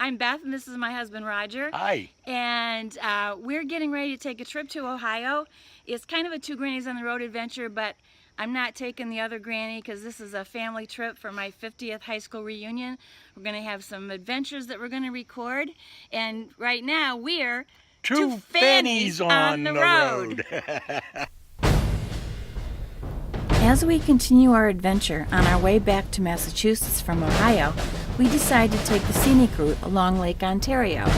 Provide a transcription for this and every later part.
I'm Beth, and this is my husband Roger. Hi. And we're getting ready to take a trip to Ohio. It's kind of a two grannies on the road adventure, but I'm not taking the other granny because this is a family trip for my 50th high school reunion. We're going to have some adventures that we're going to record. And right now we're Two fannies on the road. As we continue our adventure on our way back to Massachusetts from Ohio, we decide to take the scenic route along Lake Ontario.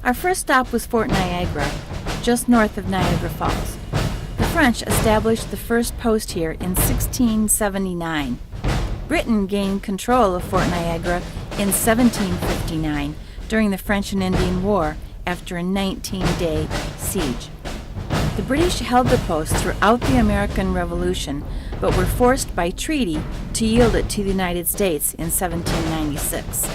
Our first stop was Fort Niagara, just north of Niagara Falls. The French established the first post here in 1679. Britain gained control of Fort Niagara in 1759 during the French and Indian War after a 19-day siege. The British held the post throughout the American Revolution, but were forced by treaty to yield it to the United States in 1796.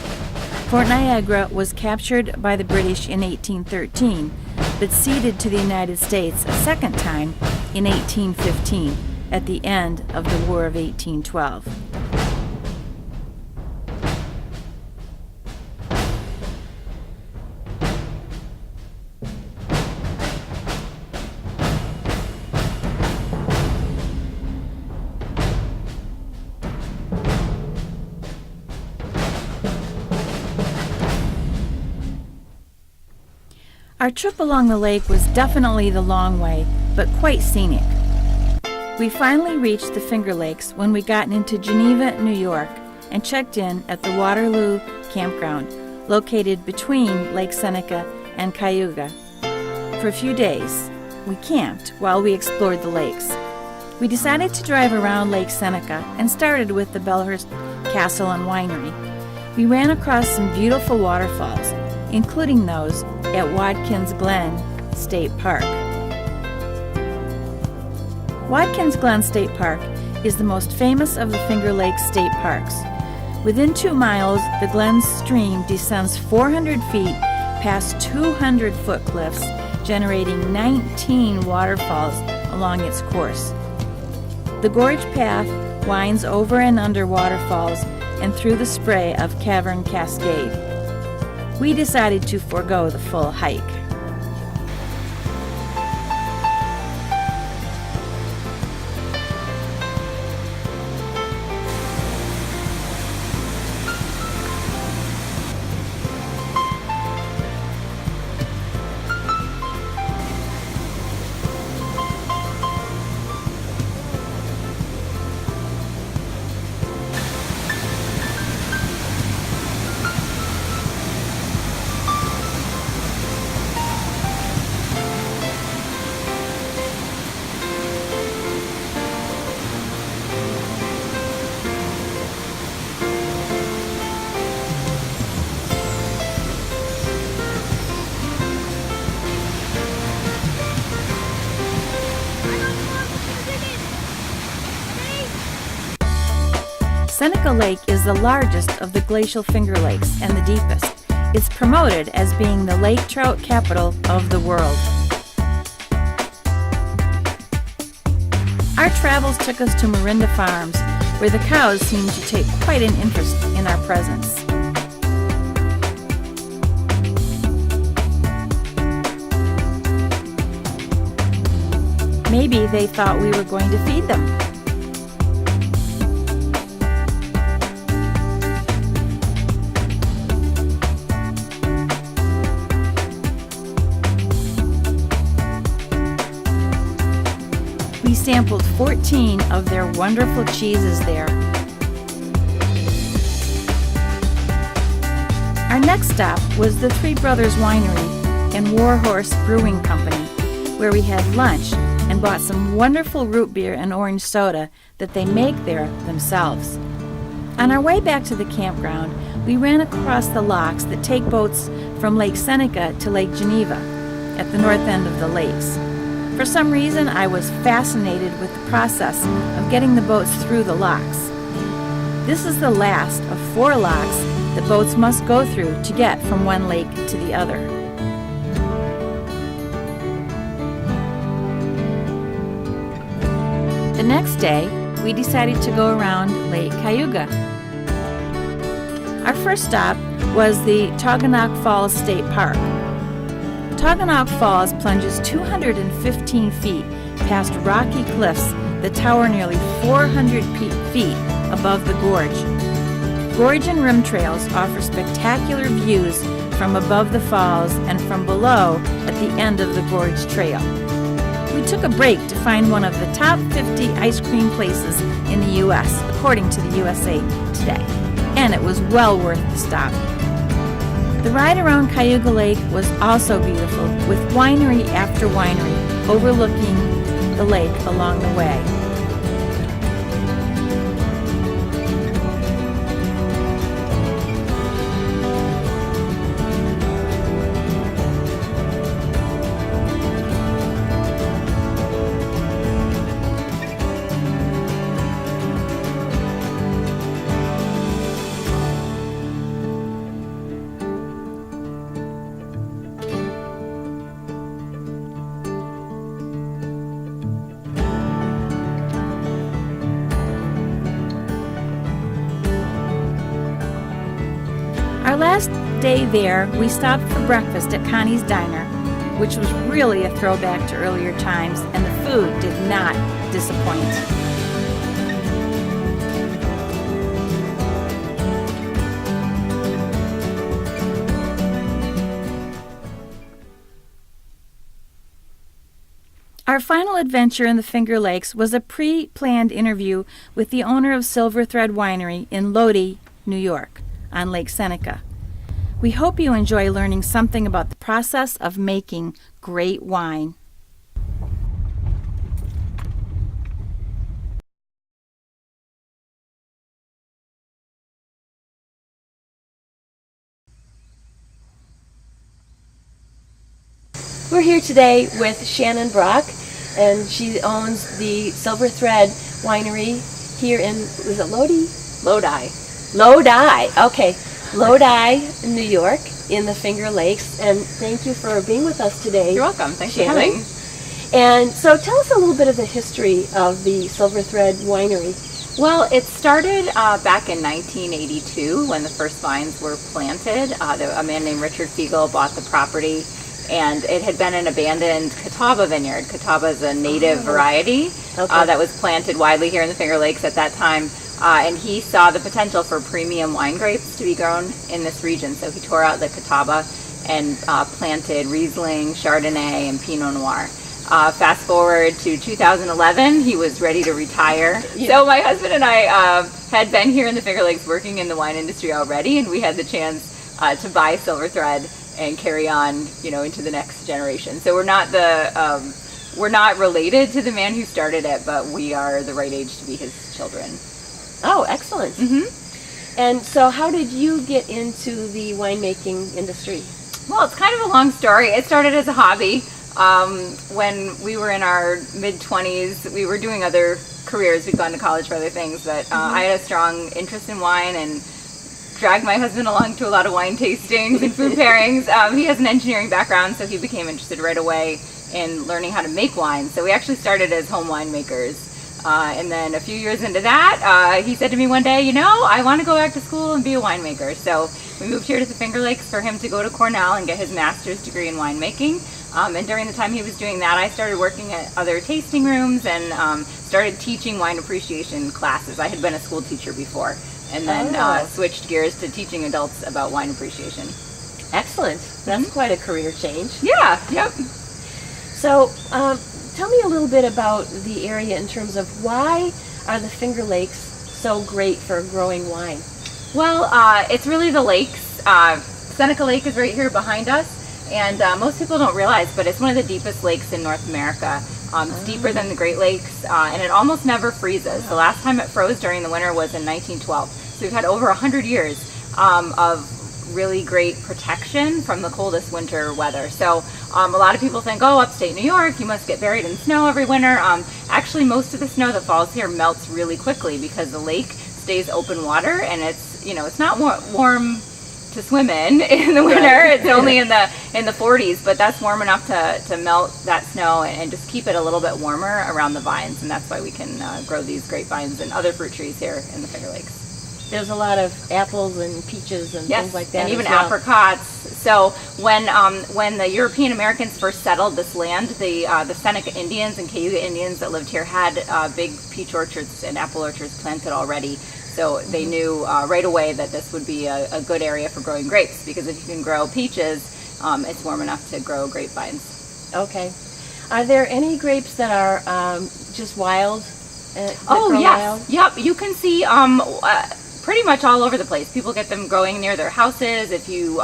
Fort Niagara was captured by the British in 1813, but ceded to the United States a second time in 1815 at the end of the War of 1812. Our trip along the lake was definitely the long way, but quite scenic. We finally reached the Finger Lakes when we got into Geneva, New York, and checked in at the Waterloo campground, located between Lake Seneca and Cayuga. For a few days, we camped while we explored the lakes. We decided to drive around Lake Seneca and started with the Bellhurst Castle and Winery. We ran across some beautiful waterfalls, including those at Watkins Glen State Park. Watkins Glen State Park is the most famous of the Finger Lakes state parks. Within 2 miles, the Glen stream descends 400 feet past 200-foot cliffs, generating 19 waterfalls along its course. The gorge path winds over and under waterfalls and through the spray of Cavern Cascade. We decided to forego the full hike. Seneca Lake is the largest of the glacial Finger Lakes and the deepest. It's promoted as being the lake trout capital of the world. Our travels took us to Marinda Farms, where the cows seemed to take quite an interest in our presence. Maybe they thought we were going to feed them. We sampled 14 of their wonderful cheeses there. Our next stop was the Three Brothers Winery and Warhorse Brewing Company, where we had lunch and bought some wonderful root beer and orange soda that they make there themselves. On our way back to the campground, we ran across the locks that take boats from Lake Seneca to Lake Geneva at the north end of the lakes. For some reason, I was fascinated with the process of getting the boats through the locks. This is the last of 4 locks that boats must go through to get from one lake to the other. The next day, we decided to go around Lake Cayuga. Our first stop was the Toggenach Falls State Park. Toggenach Falls plunges 215 feet past rocky cliffs that tower nearly 400 feet above the gorge. Gorge and rim trails offer spectacular views from above the falls and from below at the end of the gorge trail. We took a break to find one of the top 50 ice cream places in the U.S., according to the USA Today, and it was well worth the stop. The ride around Cayuga Lake was also beautiful, with winery after winery overlooking the lake along the way. Our last day there, we stopped for breakfast at Connie's Diner, which was really a throwback to earlier times, and the food did not disappoint. Our final adventure in the Finger Lakes was a pre-planned interview with the owner of Silver Thread Winery in Lodi, New York, on Lake Seneca. We hope you enjoy learning something about the process of making great wine. We're here today with Shannon Brock, and she owns the Silver Thread Winery here in, is it Lodi? Lodi. Lodi, okay. Lodi, New York, in the Finger Lakes, and thank you for being with us today. You're welcome. Thanks for Shannon. coming. And so tell us a little bit of the history of the Silver Thread Winery. Well, it started back in 1982 when the first vines were planted. A man named Richard Fiegel bought the property, and it had been an abandoned Catawba vineyard. Catawba is a native variety that was planted widely here in the Finger Lakes at that time. And he saw the potential for premium wine grapes to be grown in this region. So he tore out the Catawba and planted Riesling, Chardonnay, and Pinot Noir. Fast forward to 2011, he was ready to retire. Yeah. So my husband and I had been here in the Finger Lakes working in the wine industry already, and we had the chance to buy Silver Thread and carry on, into the next generation. So we're not related to the man who started it, but we are the right age to be his children. Oh, excellent. Mm-hmm. And so how did you get into the winemaking industry? Well, it's kind of a long story. It started as a hobby. When we were in our mid-20s, we were doing other careers. We'd gone to college for other things, but I had a strong interest in wine and dragged my husband along to a lot of wine tastings and food pairings. He has an engineering background, so he became interested right away in learning how to make wine. So we actually started as home winemakers. And then a few years into that, he said to me one day, I want to go back to school and be a winemaker. So we moved here to the Finger Lakes for him to go to Cornell and get his master's degree in winemaking. And during the time he was doing that, I started working at other tasting rooms and started teaching wine appreciation classes. I had been a school teacher before, and then switched gears to teaching adults about wine appreciation. Excellent. That's quite a career change. Yeah, yep. So, tell me a little bit about the area in terms of why are the Finger Lakes so great for growing wine? Well, it's really the lakes. Seneca Lake is right here behind us, and most people don't realize, but it's one of the deepest lakes in North America. It's deeper than the Great Lakes, and it almost never freezes. The last time it froze during the winter was in 1912. So we've had over 100 years of really great protection from the coldest winter weather. So a lot of people think, upstate New York, you must get buried in snow every winter. Actually, most of the snow that falls here melts really quickly because the lake stays open water, and it's not warm to swim in the winter. Right. It's only in the 40s, but that's warm enough to melt that snow and just keep it a little bit warmer around the vines, and that's why we can grow these grapevines and other fruit trees here in the Finger Lakes. there's a lot of apples and peaches and things like that, and even as well. apricots. So when the European Americans first settled this land, the Seneca Indians and Cayuga Indians that lived here had big peach orchards and apple orchards planted already. So they knew right away that this would be a good area for growing grapes, because if you can grow peaches, it's warm enough to grow grapevines. Okay. Are there any grapes that are just wild? Oh, yes. Yep. You can see pretty much all over the place. People get them growing near their houses. If you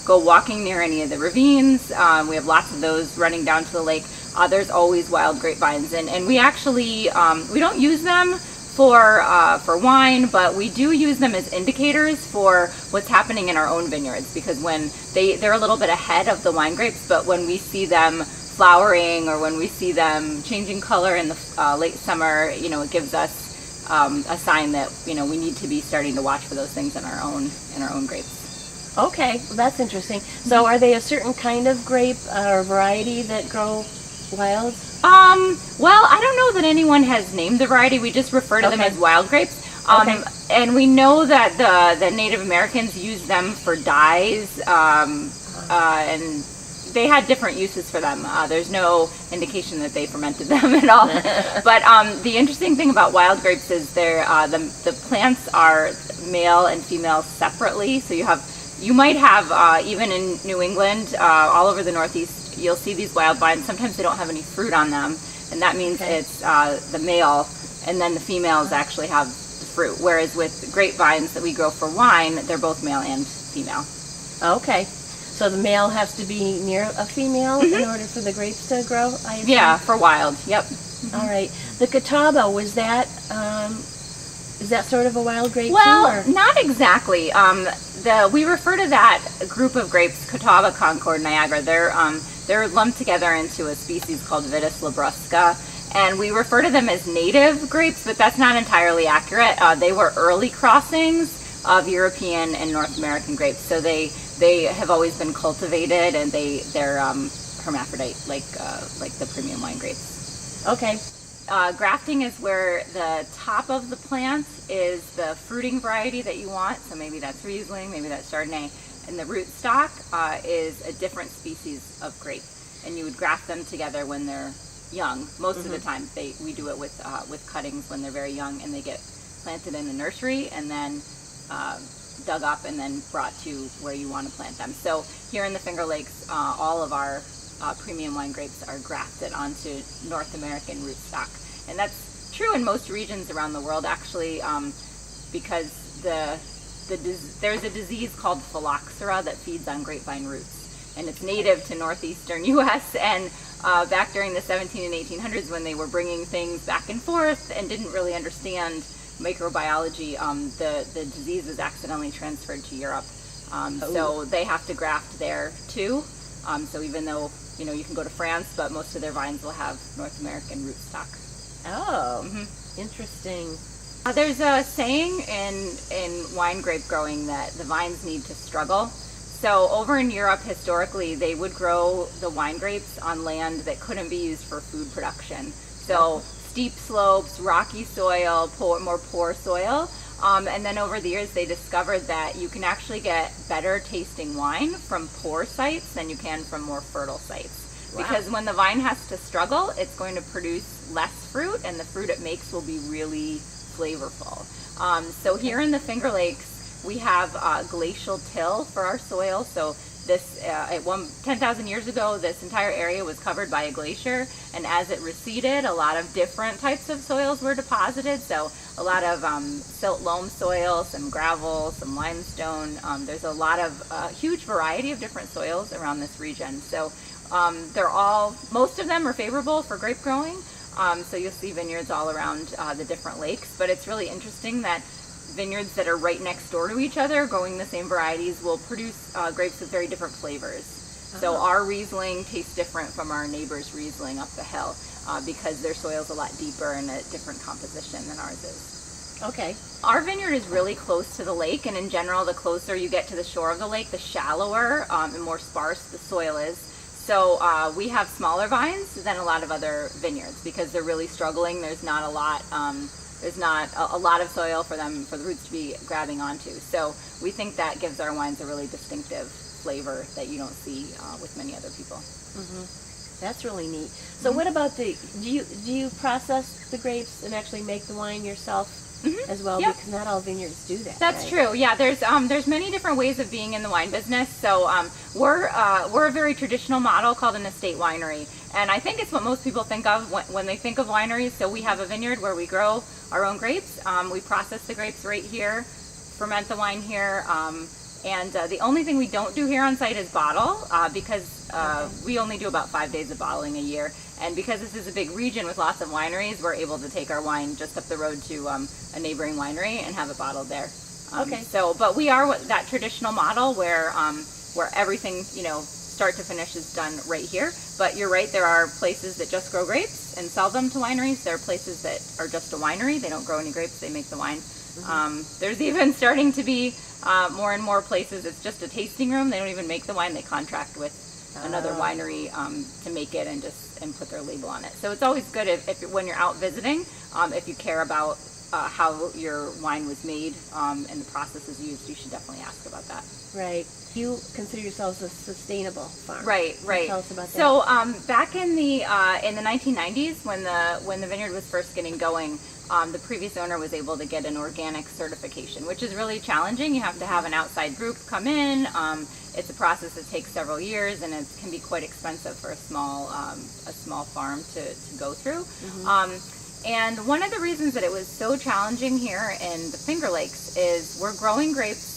go walking near any of the ravines, we have lots of those running down to the lake. There's always wild grapevines. And we actually, we don't use them for wine, but we do use them as indicators for what's happening in our own vineyards, because when they're a little bit ahead of the wine grapes, but when we see them flowering or when we see them changing color in the late summer, it gives us a sign that we need to be starting to watch for those things in our own grapes. Okay, well, that's interesting. So are they a certain kind of grape or variety that grow wild? Well, I don't know that anyone has named the variety. We just refer to them as wild grapes. And we know that the Native Americans used them for dyes, and they had different uses for them. There's no indication that they fermented them at all. But the interesting thing about wild grapes is the plants are male and female separately. So you might have even in New England, all over the Northeast, you'll see these wild vines. Sometimes they don't have any fruit on them, and that means it's the male, and then the females actually have the fruit. Whereas with grapevines that we grow for wine, they're both male and female. Okay. So the male has to be near a female in order for the grapes to grow, I assume? Yeah, for wild. Yep. All right. The catawba, is that sort of a wild grape too? Well, not exactly. We refer to that group of grapes, Catawba, Concord, Niagara. They're lumped together into a species called Vitis labrusca, and we refer to them as native grapes, but that's not entirely accurate. They were early crossings of European and North American grapes, so they have always been cultivated, and they're hermaphrodite, like the premium wine grapes. Okay. Grafting is where the top of the plant is the fruiting variety that you want. So maybe that's Riesling, maybe that's Chardonnay. And the rootstock is a different species of grape. And you would graft them together when they're young. Most of the time, we do it with cuttings when they're very young, and they get planted in a nursery and then dug up and then brought to where you want to plant them. So here in the Finger Lakes, all of our premium wine grapes are grafted onto North American rootstock. And that's true in most regions around the world, actually, because there's a disease called phylloxera that feeds on grapevine roots. And it's native to northeastern U.S. And back during the 17 and 1800s, when they were bringing things back and forth and didn't really understand microbiology, the disease was accidentally transferred to Europe. So they have to graft there too. So even though you can go to France, but most of their vines will have North American rootstock. Oh, interesting. There's a saying in wine grape growing that the vines need to struggle. So over in Europe, historically, they would grow the wine grapes on land that couldn't be used for food production. So steep slopes, rocky soil, more poor soil. And then over the years, they discovered that you can actually get better tasting wine from poor sites than you can from more fertile sites. Wow. Because when the vine has to struggle, it's going to produce less fruit, and the fruit it makes will be really flavorful. So here in the Finger Lakes, we have glacial till for our soil. So this, 10,000 years ago, this entire area was covered by a glacier, and as it receded, a lot of different types of soils were deposited. So a lot of silt loam soil, some gravel, some limestone. There's a lot of huge variety of different soils around this region. So most of them are favorable for grape growing. So you'll see vineyards all around the different lakes, but it's really interesting that vineyards that are right next door to each other, growing the same varieties, will produce grapes with very different flavors. So our Riesling tastes different from our neighbor's Riesling up the hill because their soil's a lot deeper and a different composition than ours is. Okay. Our vineyard is really close to the lake, and in general, the closer you get to the shore of the lake, the shallower and more sparse the soil is. So we have smaller vines than a lot of other vineyards because they're really struggling. There's not a lot There's not a lot of soil for the roots to be grabbing onto. So we think that gives our wines a really distinctive flavor that you don't see with many other people. That's really neat. So what about do you process the grapes and actually make the wine yourself as well? Yep. Because not all vineyards do that. That's right? true. Yeah, there's many different ways of being in the wine business. So we're a very traditional model called an estate winery, and I think it's what most people think of when they think of wineries. So we have a vineyard where we grow our own grapes. We process the grapes right here, ferment the wine here. And the only thing we don't do here on site is bottle because we only do about 5 days of bottling a year. And because this is a big region with lots of wineries, we're able to take our wine just up the road to a neighboring winery and have it bottled there. Okay. So, but we are that traditional model where everything, start to finish is done right here. But you're right, there are places that just grow grapes and sell them to wineries. There are places that are just a winery. They don't grow any grapes, they make the wine. There's even starting to be more and more places it's just a tasting room. They don't even make the wine, they contract with another winery to make it and put their label on it. So it's always good if when you're out visiting, if you care about how your wine was made and the processes used, you should definitely ask about that. Right. You consider yourselves a sustainable farm. Right. Tell us about that. So back in the 1990s, when the vineyard was first getting going, the previous owner was able to get an organic certification, which is really challenging. You have to have an outside group come in. It's a process that takes several years, and it can be quite expensive for a small farm to go through. And one of the reasons that it was so challenging here in the Finger Lakes is we're growing grapes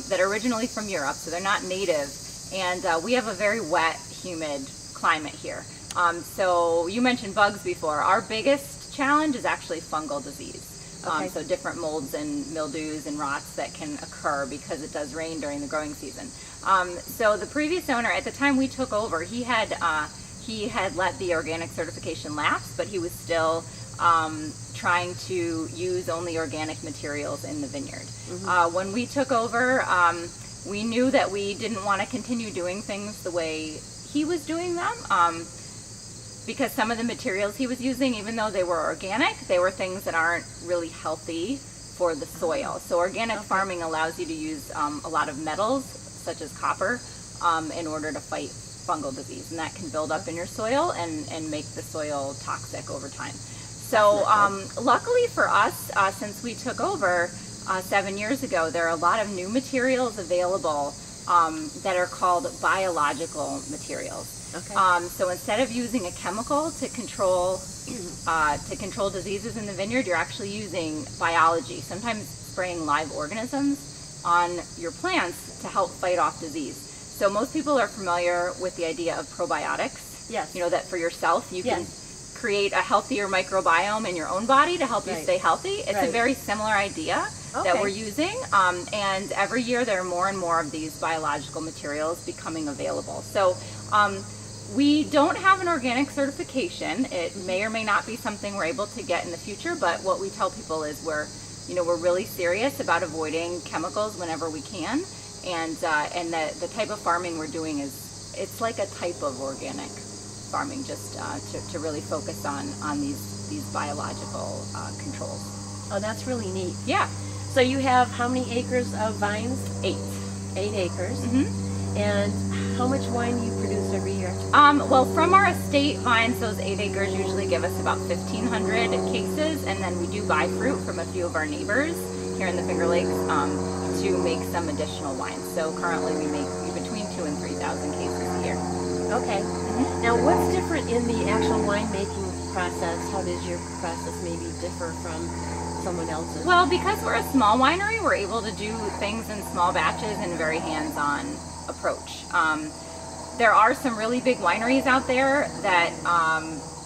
that are originally from Europe, so they're not native, and we have a very wet, humid climate here. So you mentioned bugs before. Our biggest challenge is actually fungal disease. So different molds and mildews and rots that can occur because it does rain during the growing season. So the previous owner, at the time we took over, he had let the organic certification lapse, but he was still trying to use only organic materials in the vineyard. When we took over, we knew that we didn't want to continue doing things the way he was doing them. Because some of the materials he was using, even though they were organic, they were things that aren't really healthy for the soil. So organic farming allows you to use a lot of metals, such as copper, in order to fight fungal disease. And that can build up in your soil and make the soil toxic over time. So luckily for us, since we took over 7 years ago, there are a lot of new materials available that are called biological materials. So instead of using a chemical to control diseases in the vineyard, you're actually using biology, sometimes spraying live organisms on your plants to help fight off disease. So most people are familiar with the idea of probiotics. Yes. You know that for yourself you can create a healthier microbiome in your own body to help you stay healthy. It's a very similar idea that we're using, and every year there are more and more of these biological materials becoming available. So we don't have an organic certification. It may or may not be something we're able to get in the future, but what we tell people is we're really serious about avoiding chemicals whenever we can, and the type of farming we're doing it's like a type of organic farming, just to really focus on these biological controls. Oh, that's really neat. Yeah. So you have how many acres of vines? 8 acres. And how much wine do you produce every year? Well, from our estate vines, those 8 acres usually give us about 1,500 cases, and then we do buy fruit from a few of our neighbors here in the Finger Lakes to make some additional wines. So currently we make between 2,000 and 3,000 cases a year. Okay. Now, what's different in the actual winemaking process? How does your process maybe differ from someone else's? Well, because we're a small winery, we're able to do things in small batches and a very hands-on approach. There are some really big wineries out there that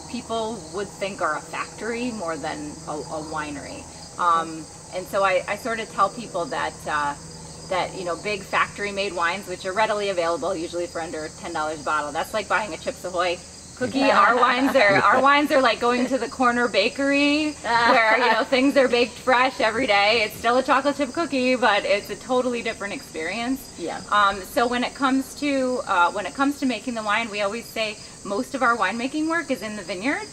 people would think are a factory more than a winery. And so I sort of tell people that big factory-made wines, which are readily available, usually for under $10 a bottle, that's like buying a Chips Ahoy cookie. Our wines are like going to the corner bakery where things are baked fresh every day. It's still a chocolate chip cookie, but it's a totally different experience. Yeah. So when it comes to making the wine, we always say most of our winemaking work is in the vineyard.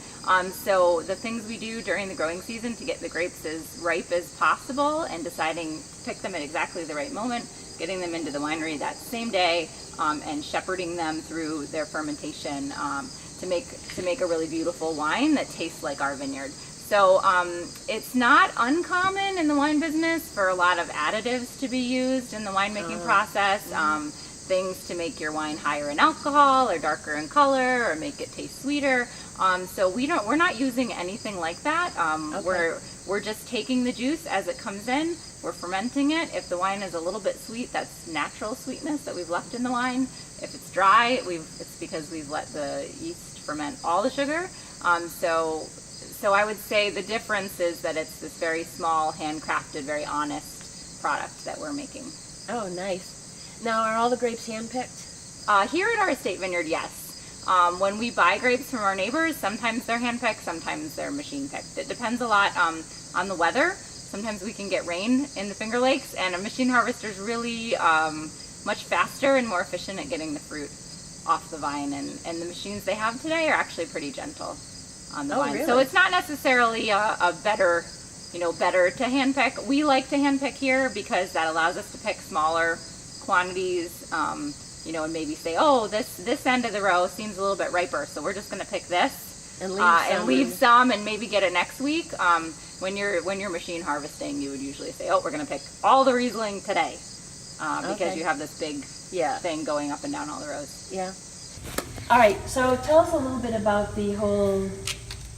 So the things we do during the growing season to get the grapes as ripe as possible and deciding to pick them at exactly the right moment, getting them into the winery that same day, and shepherding them through their fermentation to make a really beautiful wine that tastes like our vineyard. So it's not uncommon in the wine business for a lot of additives to be used in the winemaking process. Things to make your wine higher in alcohol or darker in color or make it taste sweeter. So we're not using anything like that. We're just taking the juice as it comes in. We're fermenting it. If the wine is a little bit sweet, that's natural sweetness that we've left in the wine. If it's dry, it's because we've let the yeast ferment all the sugar. So I would say the difference is that it's this very small, handcrafted, very honest product that we're making. Oh, nice. Now, are all the grapes handpicked? Here at our estate vineyard, yes. When we buy grapes from our neighbors, sometimes they're handpicked, sometimes they're machine picked. It depends a lot on the weather. Sometimes we can get rain in the Finger Lakes, and a machine harvester is really much faster and more efficient at getting the fruit off the vine. And the machines they have today are actually pretty gentle on the vine. Really? So it's not necessarily a better to handpick. We like to handpick here because that allows us to pick smaller quantities, and maybe say, oh, this end of the row seems a little bit riper, so we're just going to pick this And leave some and maybe get it next week. When you're machine harvesting, you would usually say, oh, we're going to pick all the Riesling today because you have this big thing going up and down all the rows. Yeah. All right, so tell us a little bit about the whole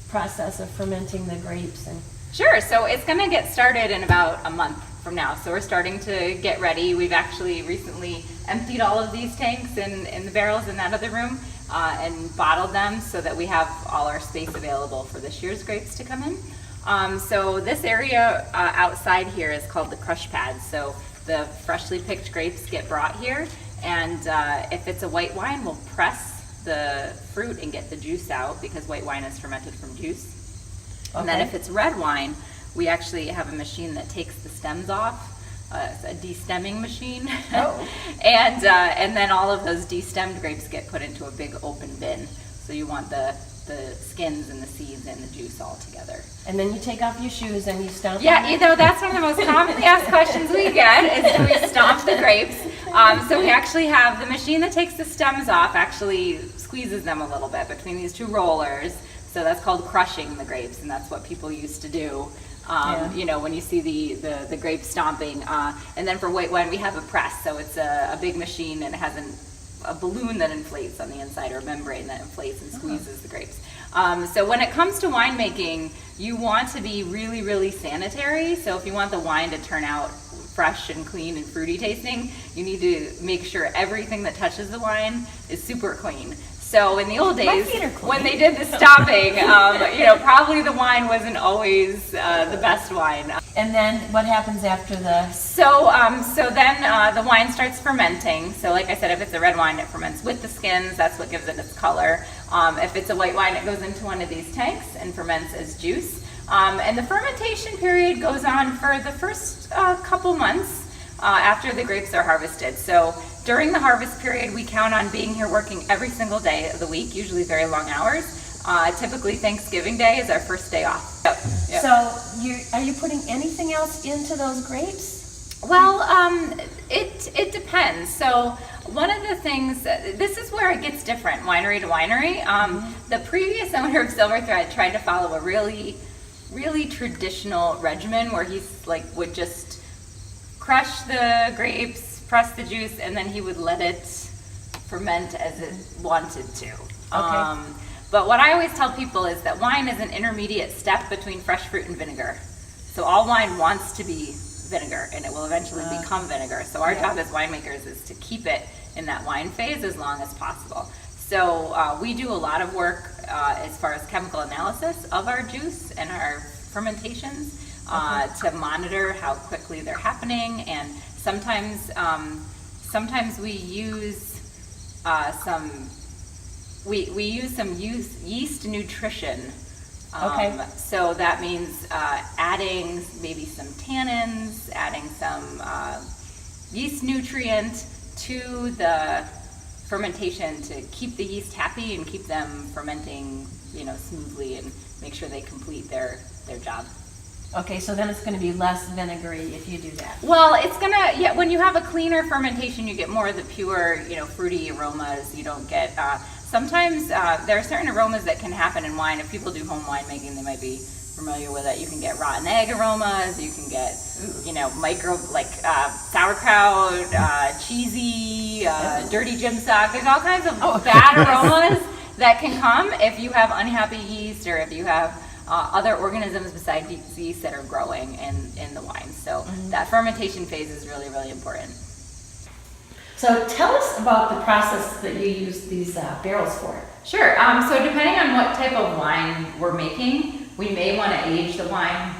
process of fermenting the grapes. Sure, so it's going to get started in about a month from now. So we're starting to get ready. We've actually recently emptied all of these tanks in the barrels in that other room and bottled them so that we have all our space available for this year's grapes to come in. So this area outside here is called the crush pad. So the freshly picked grapes get brought here, and if it's a white wine, we'll press the fruit and get the juice out because white wine is fermented from juice. And then if it's red wine, we actually have a machine that takes the stems off. It's a de-stemming machine. And then all of those de-stemmed grapes get put into a big open bin. So you want the skins and the seeds and the juice all together. And then you take off your shoes and you stomp them? Yeah, that's one of the most commonly asked questions we get is do we stomp the grapes? So we actually have the machine that takes the stems off, actually squeezes them a little bit between these two rollers. So that's called crushing the grapes, and that's what people used to do. When you see the grape stomping. And then for white wine, we have a press. So it's a big machine, and it has a balloon that inflates on the inside, or a membrane that inflates and squeezes the grapes. So when it comes to winemaking, you want to be really, really sanitary. So if you want the wine to turn out fresh and clean and fruity tasting, you need to make sure everything that touches the wine is super clean. So in the old days, when they did the stomping, probably the wine wasn't always the best wine. And then what happens after the? So then the wine starts fermenting. So like I said, if it's a red wine, it ferments with the skins. That's what gives it its color. If it's a white wine, it goes into one of these tanks and ferments as juice. And the fermentation period goes on for the first couple months after the grapes are harvested. So during the harvest period, we count on being here working every single day of the week, usually very long hours. Typically Thanksgiving Day is our first day off. Yep. So are you putting anything else into those grapes? Well, it depends. So one of the things, this is where it gets different, winery to winery. The previous owner of Silver Thread tried to follow a really, really traditional regimen where would just crush the grapes, press the juice, and then he would let it ferment as it wanted to. But what I always tell people is that wine is an intermediate step between fresh fruit and vinegar. So all wine wants to be vinegar, and it will eventually become vinegar. So our job as winemakers is to keep it in that wine phase as long as possible. So we do a lot of work as far as chemical analysis of our juice and our fermentations to monitor how quickly they're happening, and sometimes we use some yeast nutrition. So that means adding maybe some tannins, adding some yeast nutrient to the fermentation to keep the yeast happy and keep them fermenting smoothly and make sure they complete their job. Okay, so then it's going to be less vinegary if you do that. Well, it's gonna, when you have a cleaner fermentation, you get more of the pure, fruity aromas. You don't get, sometimes there are certain aromas that can happen in wine. If people do home winemaking, they might be familiar with it. You can get rotten egg aromas, you can get, sauerkraut, cheesy, dirty gym stock. There's all kinds of bad aromas that can come if you have unhappy yeast or if you have other organisms besides yeast that are growing in the wine. So that fermentation phase is really, really important. So tell us about the process that you use these barrels for. Sure. So depending on what type of wine we're making, we may want to age the wine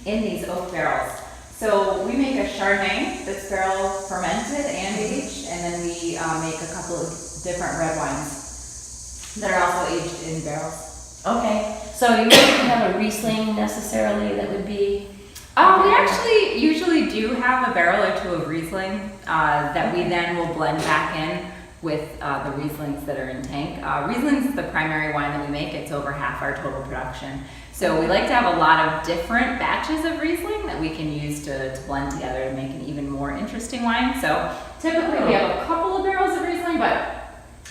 in these oak barrels. So we make a Chardonnay that's barrel fermented and aged, and then we make a couple of different red wines that are also aged in barrels. Okay, so you wouldn't have a Riesling necessarily that would be... We actually usually do have a barrel or two of Riesling that we then will blend back in with the Rieslings that are in tank. Riesling's the primary wine that we make. It's over half our total production. So we like to have a lot of different batches of Riesling that we can use to blend together to make an even more interesting wine. So typically we have a couple of barrels of Riesling, but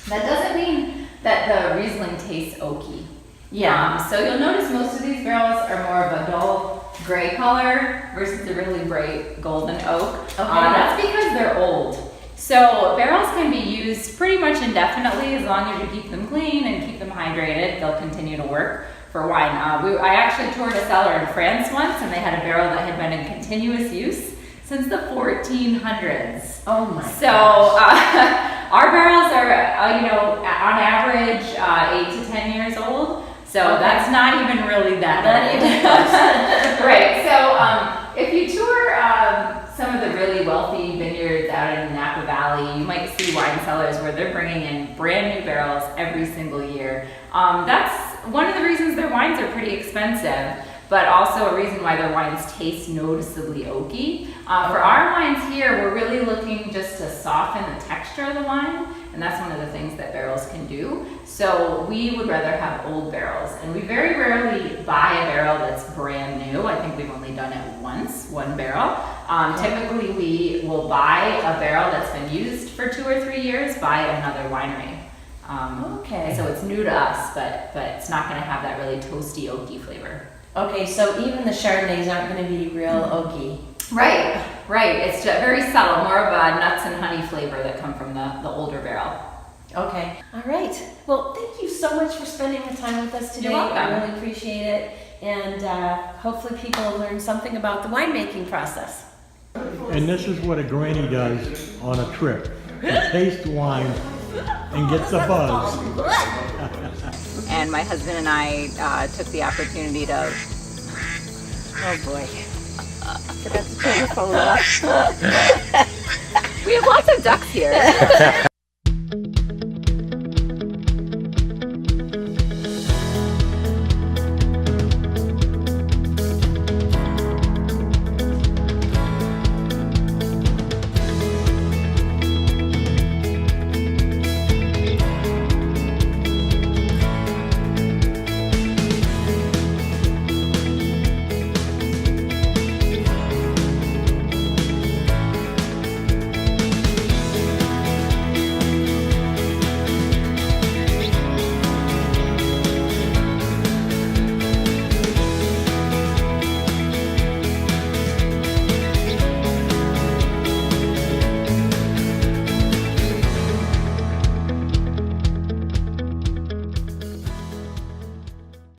that doesn't mean that the Riesling tastes oaky. Yeah. So you'll notice most of these barrels are more of a dull gray color versus the really bright golden oak. Okay. That's because they're old. So barrels can be used pretty much indefinitely as long as you keep them clean and keep them hydrated. They'll continue to work for wine. I actually toured a cellar in France once, and they had a barrel that had been in continuous use since the 1400s. Oh my So gosh. our barrels are, on average, 8 to 10 years old. So that's not even really that old. Right. So if you tour some of the really wealthy vineyards out in Napa Valley, you might see wine cellars where they're bringing in brand new barrels every single year. That's one of the reasons their wines are pretty expensive, but also a reason why their wines taste noticeably oaky. For our wines here, we're really looking just to soften the texture of the wine, and that's one of the things that barrels can do. So we would rather have old barrels, and we very rarely buy a barrel that's brand new. I think we've only done it once, one barrel. Typically we will buy a barrel that's been used for 2 or 3 years by another winery. Okay. So it's new to us, but it's not going to have that really toasty, oaky flavor. Okay, so even the Chardonnays aren't going to be real oaky. Right. It's just very subtle, more of a nuts and honey flavor that come from the older barrel. Okay. All right. Well, thank you so much for spending the time with us today. You're welcome. I really appreciate it. And hopefully people will learn something about the winemaking process. And this is what a granny does on a trip. She tastes wine and gets a buzz. And my husband and I took the opportunity to... Oh boy. Forgot to turn the phone off. We have lots of ducks here.